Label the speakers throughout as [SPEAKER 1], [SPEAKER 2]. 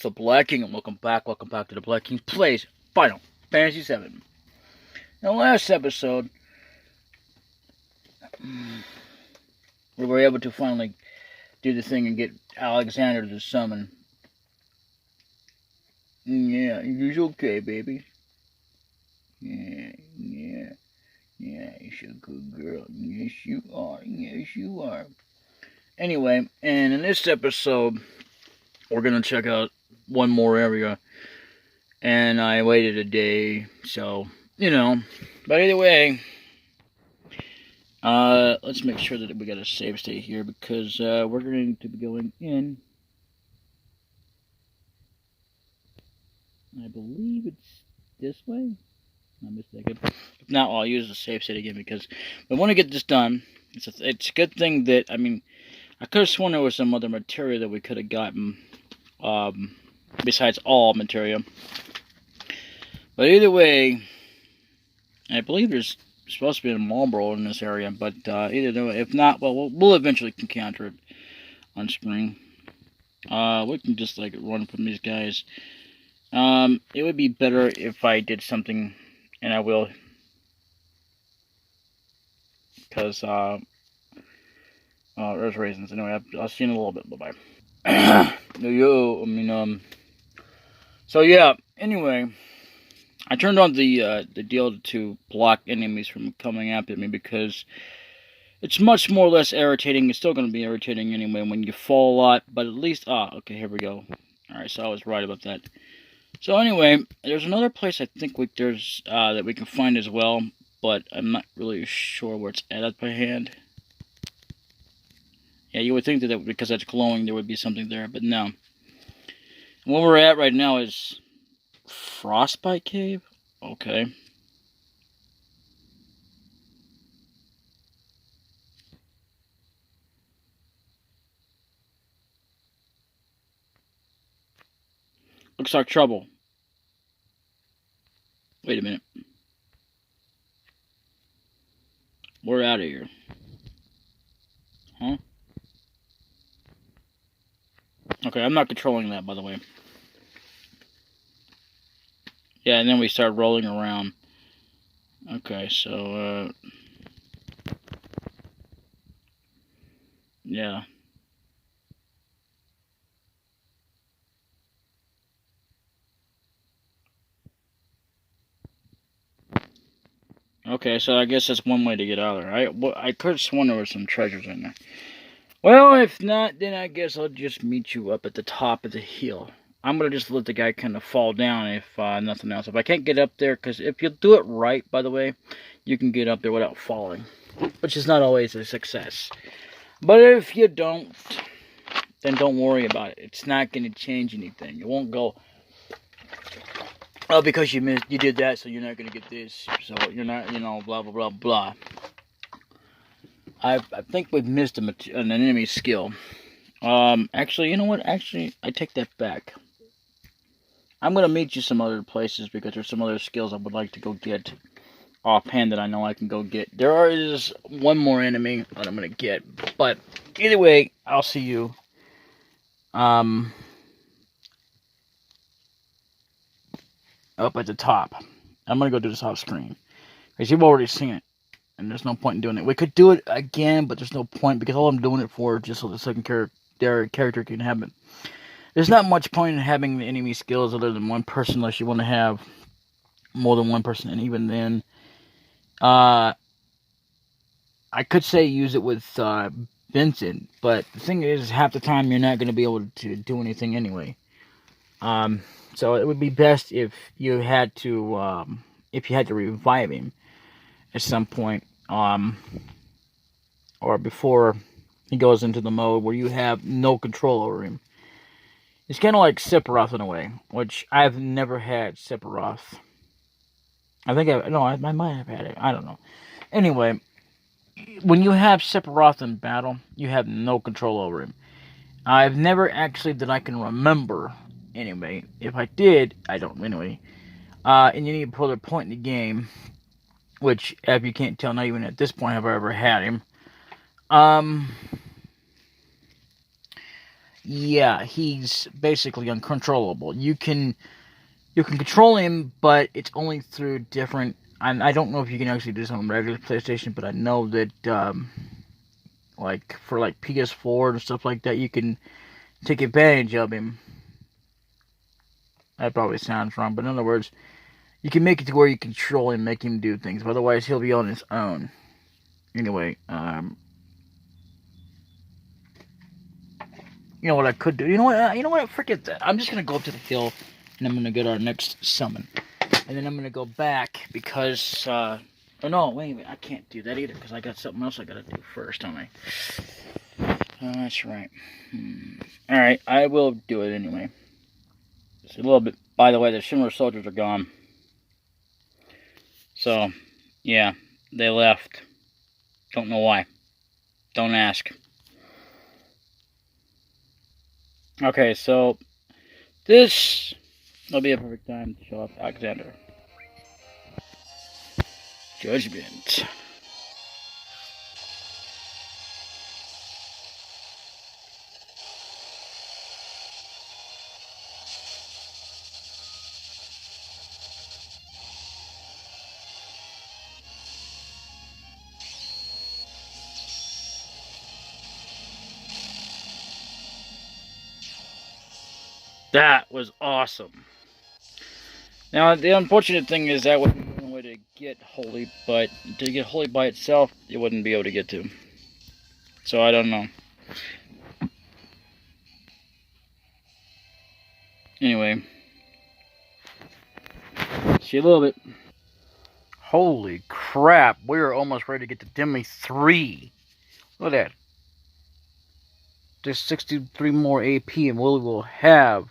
[SPEAKER 1] DaBLackKing, and welcome back to DaBLackKing Plays Final Fantasy 7. In the last episode, we were able to finally do the thing and get Alexander to summon. Yeah, he's okay, baby. Yeah, you're a good girl. Yes, you are. Anyway, and in this episode, we're going to check out one more area. And I waited a day, so, But either way, let's make sure that we got a save state here, because we're going to be going in. I believe it's this way. Not mistaken. If not, I'll use the save state again, because we want to get this done. It's a good thing that, I could have sworn there was some other material that we could have gotten, besides all material. But either way, I believe there's supposed to be a Marlboro in this area, but either way, if not, well, we'll eventually encounter it on screen. We can just, run from these guys. It would be better if I did something, and I will, because, there's reasons. Anyway, I'll see you in a little bit. Bye-bye. So yeah, anyway, I turned on the deal to block enemies from coming after me, because it's much more or less irritating. It's still going to be irritating anyway when you fall a lot, but at least, okay, here we go. Alright, so I was right about that. So anyway, there's another place I think there's that we can find as well, but I'm not really sure where it's at by hand. Yeah, you would think that because that's glowing, there would be something there, but no. And where we're at right now is Frostbite Cave? Okay. Looks like trouble. Wait a minute. We're out of here. Huh? Okay, I'm not controlling that, by the way. Yeah, and then we start rolling around. Okay, so, yeah. Okay, so I guess that's one way to get out of there. I could have sworn there were some treasures in there. Well, if not, then I guess I'll just meet you up at the top of the hill. I'm going to just let the guy kind of fall down if nothing else. If I can't get up there, because if you do it right, by the way, you can get up there without falling, which is not always a success. But if you don't, then don't worry about it. It's not going to change anything. It won't go, oh, because you did that, so you're not going to get this. So you're not, blah, blah, blah, blah. I think we've missed an enemy skill. Actually, you know what? Actually, I take that back. I'm going to meet you some other places, because there's some other skills I would like to go get offhand that I know I can go get. There is one more enemy that I'm going to get. But either way, I'll see you. Up at the top. I'm going to go do this off screen, because you've already seen it. And there's no point in doing it. We could do it again, but there's no point, because all I'm doing it for is just so the second character can have it. There's not much point in having the enemy skills other than one person, unless you want to have more than one person. And even then, I could say use it with Vincent, but the thing is, half the time you're not going to be able to do anything anyway. So it would be best if you had to revive him at some point, or before he goes into the mode where you have no control over him. It's kind of like Sephiroth in a way, which I've never had Sephiroth. I might have had it. I don't know. Anyway, when you have Sephiroth in battle, you have no control over him. I've never actually, that I can remember, anyway. If I did, I don't, anyway. And you need to put a point in the game, which, if you can't tell, not even at this point have I ever had him. yeah, he's basically uncontrollable. You can control him, but it's only through different. I don't know if you can actually do this on regular PlayStation, but I know that like for like PS4 and stuff like that, you can take advantage of him. That probably sounds wrong, but in other words, you can make it to where you control him, make him do things. Otherwise, he'll be on his own. Anyway, you know what I could do? You know what? You know what? Forget that. I'm just gonna go up to the hill, and I'm gonna get our next summon, and then I'm gonna go back because. Oh no! Wait a minute. I can't do that either because I got something else I gotta do first, don't I? Oh, that's right. All right, I will do it anyway. Just a little bit. By the way, the Shimmer soldiers are gone. So, yeah, they left. Don't know why. Don't ask. Okay, so this will be a perfect time to show off Alexander. Judgment. That was awesome. Now, the unfortunate thing is that would be one way to get Holy, but to get Holy by itself, you wouldn't be able to get to. So I don't know. Anyway. See you a little bit. Holy crap, we are almost ready to get to Demi 3. Look at that. There's 63 more AP and we will have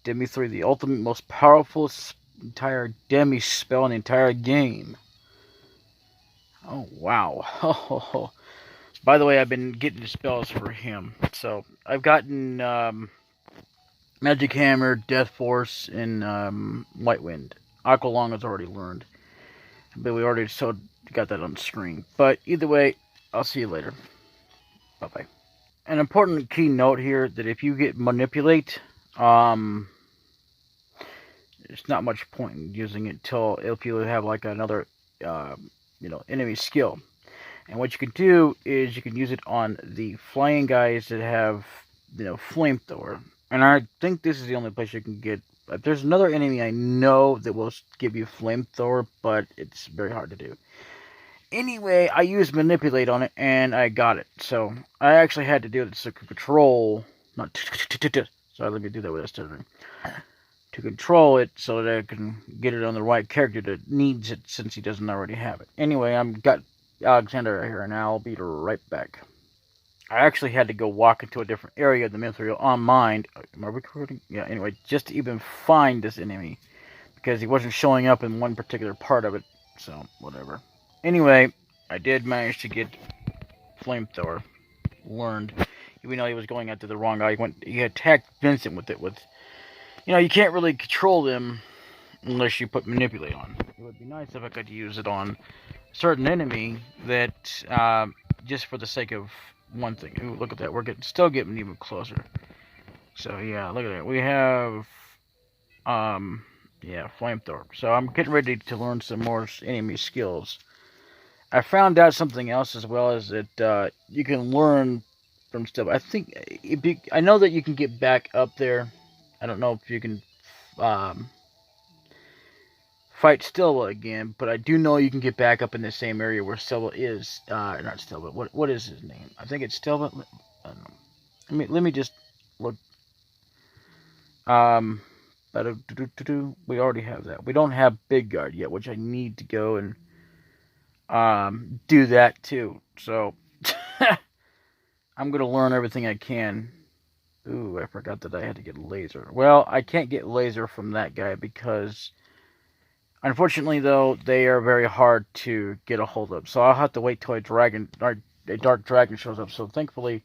[SPEAKER 1] Demi 3, the ultimate most powerful entire Demi spell in the entire game. Oh, wow. By the way, I've been getting the spells for him. So, I've gotten Magic Hammer, Death Force, and White Wind. Aqualung has already learned. But we already got that on the screen. But either way, I'll see you later. Bye-bye. An important key note here that if you get Manipulate, it's not much point in using it till if you have like another, enemy skill. And what you can do is you can use it on the flying guys that have, flamethrower. And I think this is the only place you can get. There's another enemy I know that will give you flamethrower, but it's very hard to do. Anyway, I used Manipulate on it, and I got it. So, I actually had to do it to control... Not... Sorry, let me do that with this. To control it so that I can get it on the right character that needs it since he doesn't already have it. Anyway, I've got Alexander here, and I'll be right back. I actually had to go walk into a different area of the material on mine. Am I recording? Yeah, anyway, just to even find this enemy. Because he wasn't showing up in one particular part of it. So, whatever. Anyway, I did manage to get Flamethrower learned. Even though he was going after the wrong guy. He attacked Vincent with it. You can't really control them unless you put Manipulate on. It would be nice if I could use it on a certain enemy that, just for the sake of one thing. Ooh, look at that. We're still getting even closer. So, yeah, look at that. We have, Flamethrower. So, I'm getting ready to learn some more enemy skills. I found out something else as well, is that you can learn from stuff. I know that you can get back up there. I don't know if you can fight Stilba again, but I do know you can get back up in the same area where Stilba is. Not Stilba. What is his name? I think it's Stilba. I don't know. Let me just look. We already have that. We don't have Big Guard yet, which I need to go and do that too. So I'm gonna learn everything I can. Ooh, I forgot that I had to get laser. Well, I can't get laser from that guy because, unfortunately, though, they are very hard to get a hold of. So I'll have to wait till a dark dragon shows up. So thankfully,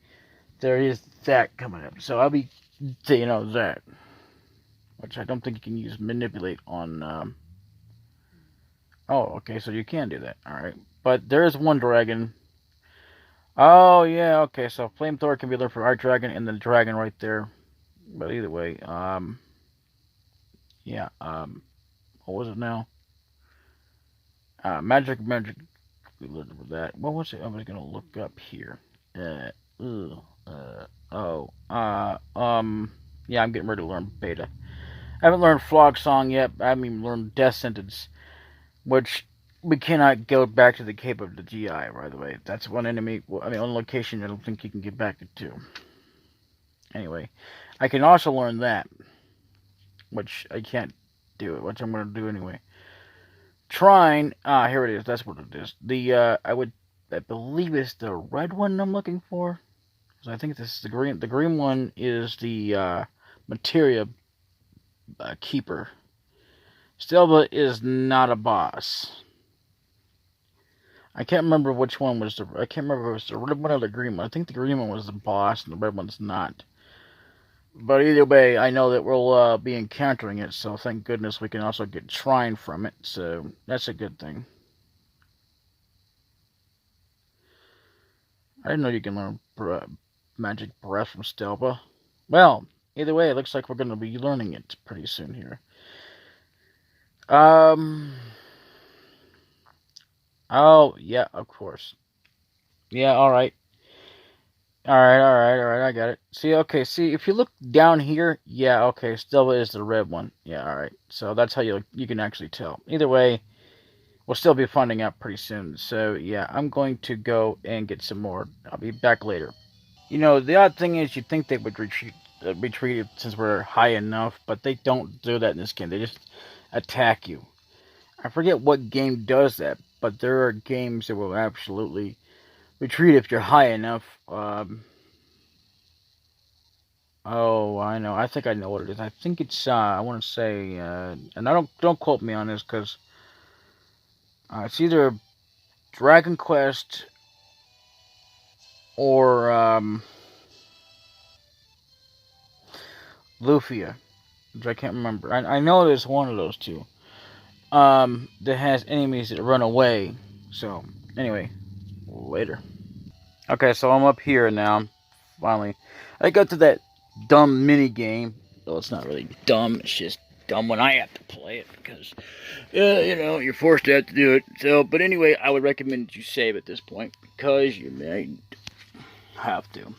[SPEAKER 1] there is that coming up. So I'll be, that, which I don't think you can use Manipulate on. Oh, okay, so you can do that. All right, but there is one dragon. Oh, yeah, okay, so flamethrower can be learned for our dragon and the dragon right there. But either way, yeah, what was it now? Magic, we learned for that. What was it? I was gonna look up here. Uh, ugh, oh, yeah, I'm getting ready to learn beta. I haven't learned Flog Song yet. I haven't even learned Death Sentence, which we cannot go back to the Cape of the GI, by the way. That's one enemy, I mean, one location I don't think you can get back to. Anyway, I can also learn that, which I can't do it, which I'm going to do anyway. Trine, here it is, that's what it is. I believe it's the red one I'm looking for. So I think this is the green. The green one is the materia keeper. Stelba is not a boss. I can't remember which one was the. I can't remember if it was the red one or the green one. I think the green one was the boss and the red one's not. But either way, I know that we'll be encountering it, so thank goodness we can also get Shrine from it, so that's a good thing. I didn't know you can learn Magic Breath from Stelba. Well, either way, it looks like we're going to be learning it pretty soon here. Oh, yeah, of course. Yeah, alright. Alright, I got it. See, if you look down here, yeah, okay, Stelba is the red one. Yeah, alright. So that's how you can actually tell. Either way, we'll still be finding out pretty soon. So, yeah, I'm going to go and get some more. I'll be back later. You know, the odd thing is you'd think they would retreat since we're high enough, but they don't do that in this game. They just attack you. I forget what game does that, but there are games that will absolutely retreat if you're high enough. Oh, I know. I think I know what it is. I think it's. I want to say, and I don't quote me on this because it's either Dragon Quest or Lufia, which I can't remember. I know there's one of those two. That has enemies that run away. So anyway, later. Okay, so I'm up here now. Finally, I got to that dumb mini game. Well, it's not really dumb. It's just dumb when I have to play it because, you know, you're forced to have to do it. So, but anyway, I would recommend you save at this point because you may have to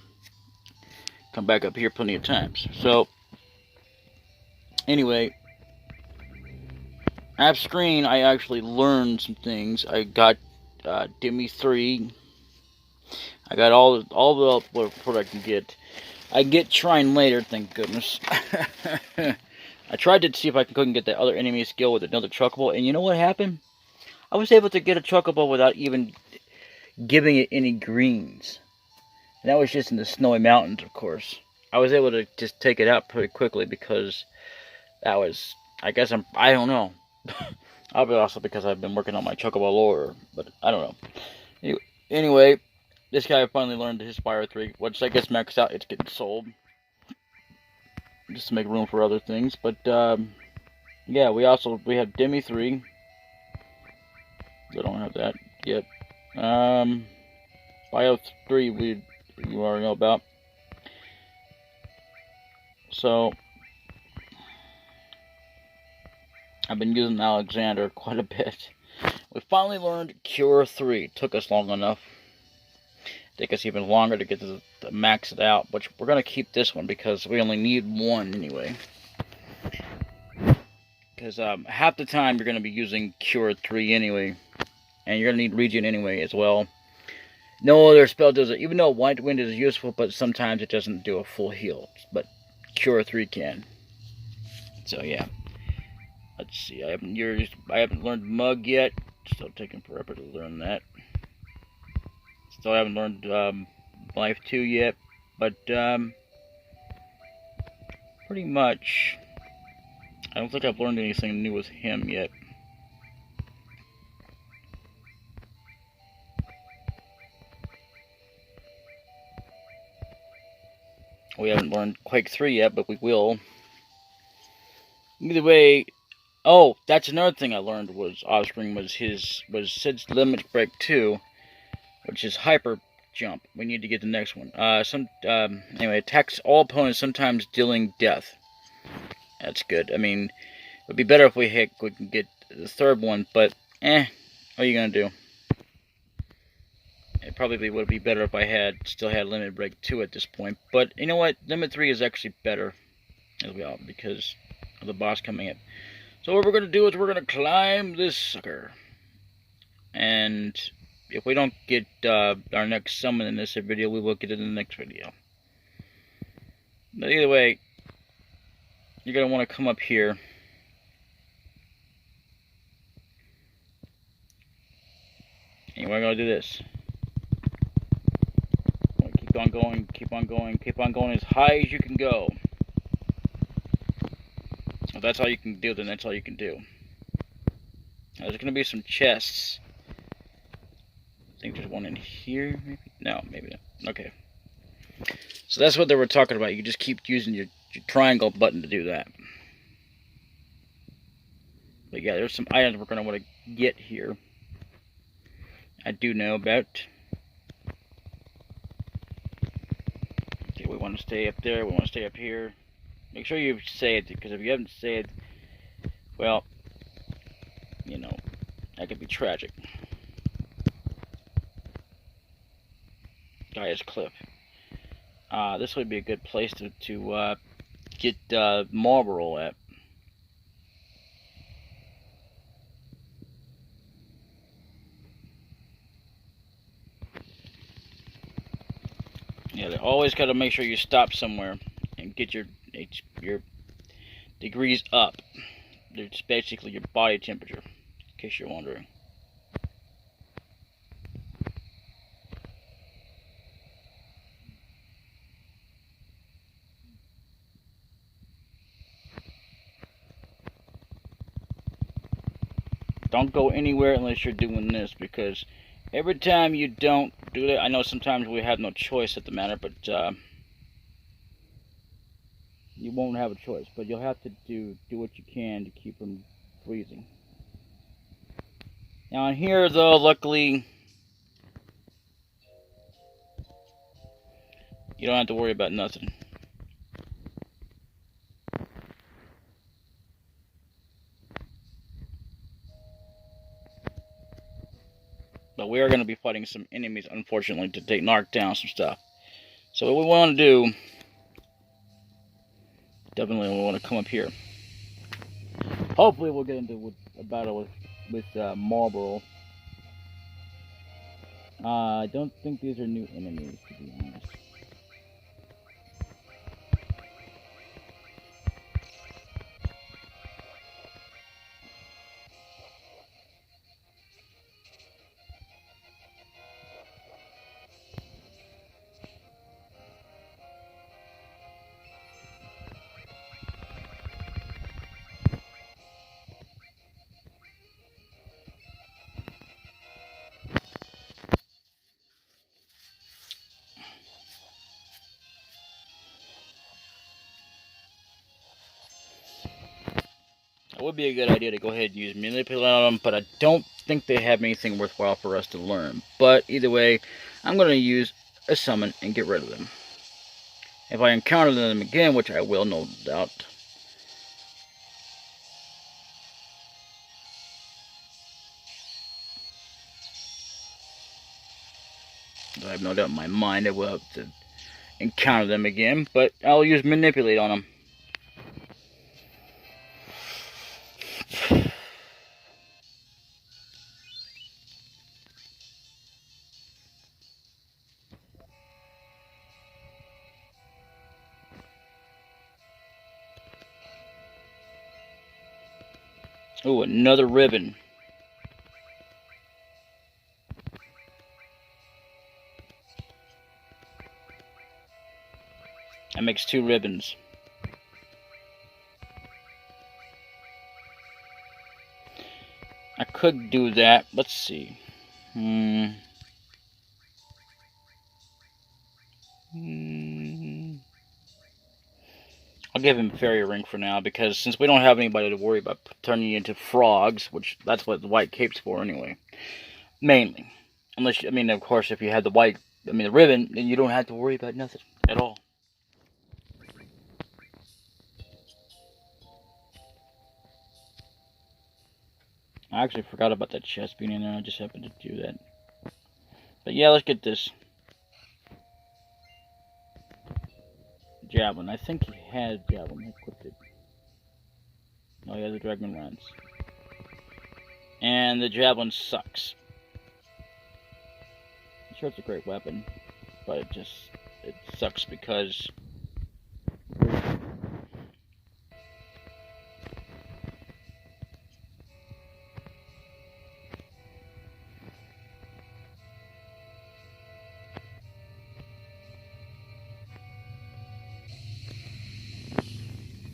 [SPEAKER 1] come back up here plenty of times. So, anyway, off screen, I actually learned some things. I got Demi 3. I got all the what I can get. I get Shrine later, thank goodness. I tried to see if I couldn't get that other enemy skill with another Chocobo, and you know what happened? I was able to get a Chocobo without even giving it any greens. And that was just in the snowy mountains, of course. I was able to just take it out pretty quickly because that was, I don't know. I'll be also because I've been working on my Chocobo lore, but I don't know. Anyway, this guy finally learned his Spire 3. Once that gets maxed out, it's getting sold. Just to make room for other things. But, yeah, we have Demi 3. I don't have that yet. Bio 3 you already know about. So, I've been using Alexander quite a bit. We finally learned Cure 3. Took us long enough. Take us even longer to get to max it out, but we're going to keep this one because we only need one anyway. Because half the time you're going to be using Cure 3 anyway, and you're going to need Regen anyway as well. No other spell does it, even though White Wind is useful, but sometimes it doesn't do a full heal, but Cure 3 can. So yeah. Let's see, I haven't learned Mug yet, still taking forever to learn that. Still haven't learned Life 2 yet, but pretty much I don't think I've learned anything new with him yet. We haven't learned Quake 3 yet, but we will. Either way, oh, that's another thing I learned was off-screen was Sid's Limit Break 2, which is Hyper jump. We need to get the next one. Anyway, attacks all opponents, sometimes dealing death. That's good. I mean, it would be better if we can get the third one, but what are you gonna do? It probably would be better if I still had Limit Break 2 at this point. But you know what? Limit 3 is actually better as well because of the boss coming in. So what we're gonna do is we're gonna climb this sucker, and if we don't get our next summon in this video, we will get it in the next video. But either way, you're going to want to come up here. And we're going to do this. Keep on going, keep on going, keep on going as high as you can go. If that's all you can do, then that's all you can do. Now, there's going to be some chests. I think there's one in here, maybe? No, maybe not. Okay. So that's what they were talking about. You just keep using your triangle button to do that. But yeah, there's some items we're going to want to get here. I do know about. Okay, we want to stay up there. We want to stay up here. Make sure you say it, because if you haven't said, well, you know, that could be tragic. Guy's Cliff. This would be a good place to get Marlboro at. Yeah, they always got to make sure you stop somewhere and get your degrees up. It's basically your body temperature, in case you're wondering. Don't go anywhere unless you're doing this, because every time you don't do that, I know sometimes we have no choice at the matter, but you won't have a choice. But you'll have to do what you can to keep them freezing. Now in here, though, luckily, you don't have to worry about nothing. But we are going to be fighting some enemies, unfortunately, to knock down some stuff. So what we want to do, definitely we want to come up here. Hopefully we'll get into a battle with Marlboro. I don't think these are new enemies, to be honest. It would be a good idea to go ahead and use Manipulate on them, but I don't think they have anything worthwhile for us to learn. But either way, I'm going to use a summon and get rid of them. If I encounter them again, which I will, no doubt. I have no doubt in my mind I will have to encounter them again, but I'll use Manipulate on them. Oh, another ribbon. That makes 2 ribbons. I could do that. Let's see. I'll give him Fairy Ring for now, because since we don't have anybody to worry about turning into frogs, which that's what the white cape's for anyway, mainly. Unless, I mean, of course, if you had the white I mean the ribbon, then you don't have to worry about nothing at all. I actually forgot about that chest being in there. I just happened to do that. But yeah, let's get this javelin. I think he had javelin. I equipped it. Oh, he has a dragon lance. And the javelin sucks. I'm sure it's a great weapon, but it sucks because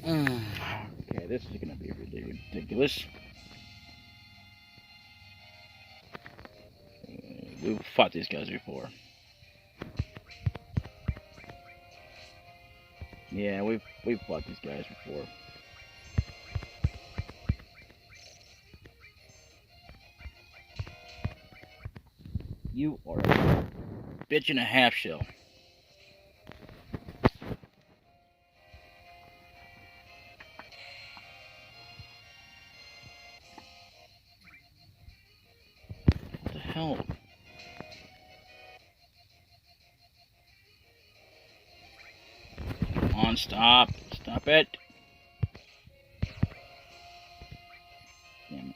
[SPEAKER 1] okay, this is gonna be ridiculous. We've fought these guys before. Yeah, we've fought these guys before. You are a bitch and a half shell. What the hell? Come on, stop. Stop it. Damn it.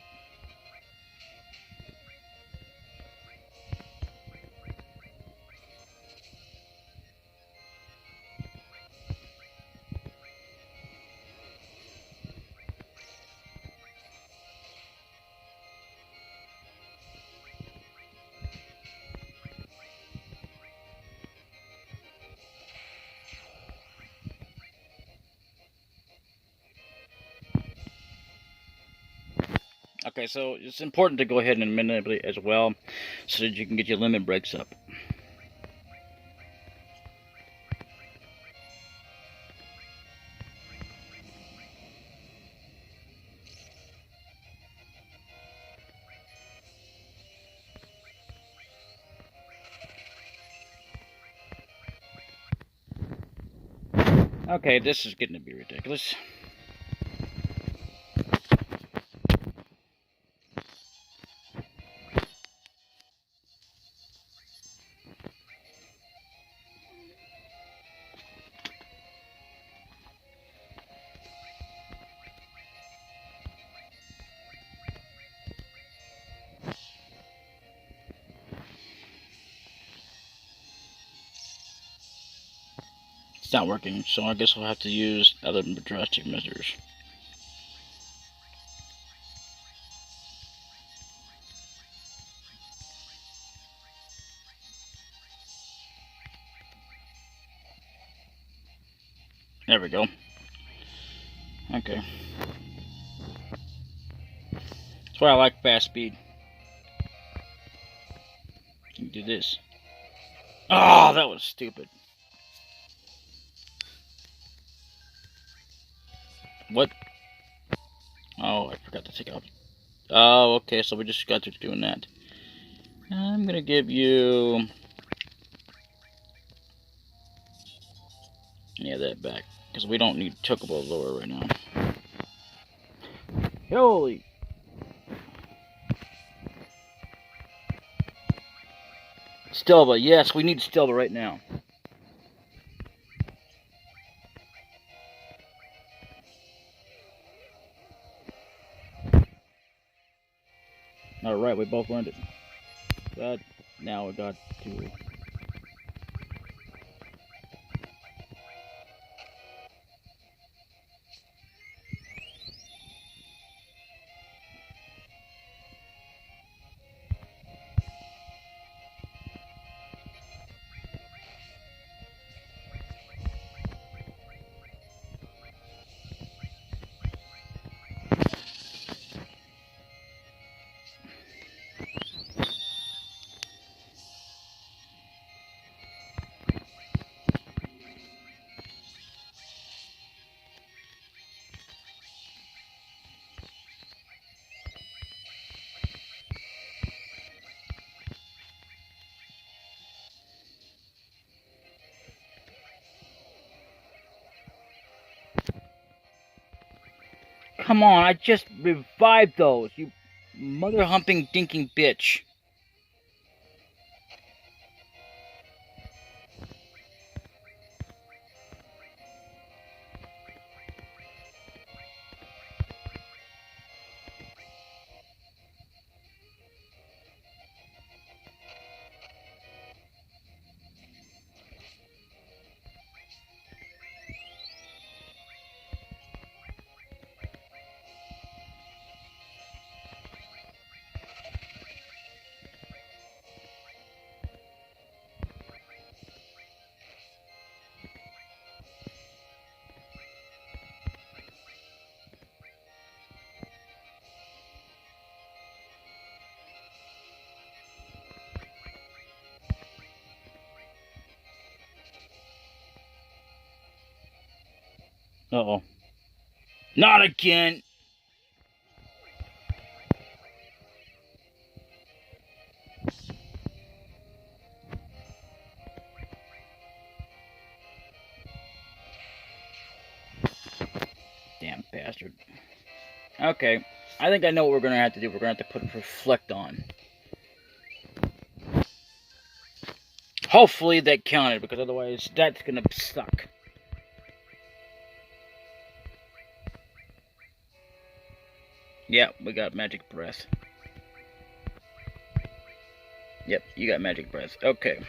[SPEAKER 1] Okay, so it's important to go ahead and manipulate as well, so that you can get your limit breaks up. Okay, this is getting to be ridiculous. It's not working, so I guess we'll have to use other drastic measures. There we go. Okay. That's why I like fast speed. You can do this. Oh, that was stupid. What? Oh, I forgot to take out. Oh, okay, so we just got to doing that. I'm gonna give you... yeah, that back. Because we don't need chocobo lure right now. Holy... Stelba, yes, we need Stelba right now. Alright, we both learned it. But now we got to... Come on, I just revived those, you mother-humping, dinking bitch. Uh-oh. Not again! Damn bastard. Okay, I think I know what we're gonna have to do. We're gonna have to put reflect on. Hopefully that counted, because otherwise that's gonna suck. Yeah, we got magic breath. Yep, you got magic breath. Okay.